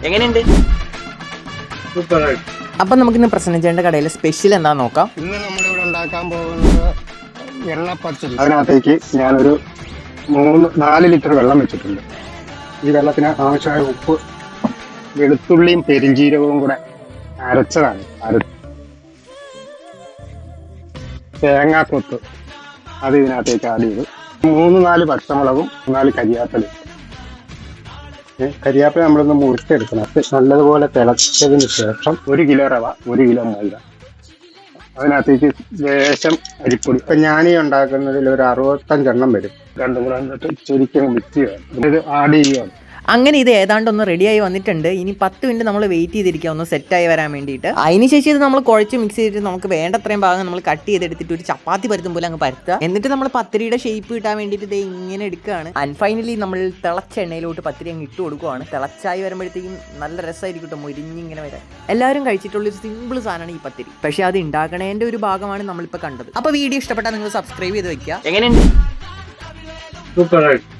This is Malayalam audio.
എങ്ങനെയുണ്ട്? അപ്പൊ നമുക്കിന്ന് പ്രസന്നച്ചേട്ടന്റെ കടയിലെ സ്പെഷ്യൽ എന്താന്ന് നോക്കാം. ഇന്ന് നമ്മളിവിടെ ഉണ്ടാക്കാൻ പോകുന്നത് എണ്ണപ്പച്ചടി. അതിനകത്തേക്ക് ഞാനൊരു 4 ലിറ്റർ വെള്ളം വെച്ചിട്ടുണ്ട്. ഈ വെള്ളത്തിന് ആവശ്യമായ ഉപ്പ്, വെളുത്തുള്ളിയും പെരിഞ്ചീരകവും കൂടെ അരച്ചതാണ്. തേങ്ങാക്കൊത്ത് അത് ഇതിനകത്തേക്ക് ആഡ് ചെയ്തു. 3-4 പച്ചമുളകും 4 കരിയാപ്പലയും. കരിയാപ്പില നമ്മളൊന്ന് മുറിച്ചെടുക്കണം. നല്ലതുപോലെ തിളച്ചതിന് ശേഷം 1 കിലോ റവ, 1 കിലോ മൈദ, അതിനകത്തേക്ക് ലേശം അരിപ്പൊടി. ഇപ്പൊ ഞാനീ ഉണ്ടാക്കുന്നതിൽ ഒരു 65 എണ്ണം വരും. രണ്ടും കൂടെ എന്നിട്ട് ശരിക്കും മിക്സ് ചെയ്യുക, ഇത് ആഡ് ചെയ്യുകയാണ്. അങ്ങനെ ഇത് ഏതാണ്ട് ഒന്ന് റെഡിയായി വന്നിട്ടുണ്ട്. ഇനി 10 മിനിറ്റ് നമ്മൾ വെയിറ്റ് ചെയ്തിരിക്കുക ഒന്ന് സെറ്റായി വരാൻ വേണ്ടിയിട്ട്. അതിനുശേഷം ഇത് നമ്മൾ കുഴച്ച് മിക്സ് ചെയ്തിട്ട് നമുക്ക് വേണ്ടത്രയും ഭാഗം നമ്മൾ കട്ട് ചെയ്തെടുത്തിട്ട് ഒരു ചപ്പാത്തി പരുത്തും പോലെ അങ്ങ് പരത്തുക. എന്നിട്ട് നമ്മൾ പത്തിരിയുടെ ഷേപ്പ് കിട്ടാൻ വേണ്ടിയിട്ട് ഇത് ഇങ്ങനെ എടുക്കുകയാണ്. ആൻഡ് ഫൈനലി നമ്മൾ തിളച്ച എണ്ണയിലോട്ട് പത്തിരി അങ്ങ് ഇട്ട് കൊടുക്കുകയാണ്. തിളച്ചായി വരുമ്പോഴത്തേക്കും നല്ല രസമായിരിക്കും കേട്ടോ, മൊരിഞ്ഞിങ്ങനെ വരാൻ. എല്ലാവരും കഴിച്ചിട്ടുള്ളൊരു സിമ്പിൾ സാധനമാണ് ഈ പത്തിരി. പക്ഷേ അത് ഉണ്ടാക്കണേൻ്റെ ഒരു ഭാഗമാണ് നമ്മളിപ്പോൾ കണ്ടത്. അപ്പോൾ വീഡിയോ ഇഷ്ടപ്പെട്ടാൽ നിങ്ങൾ സബ്സ്ക്രൈബ് ചെയ്ത് വെക്കുക. എങ്ങനെയുണ്ട്? സൂപ്പറായിട്ട്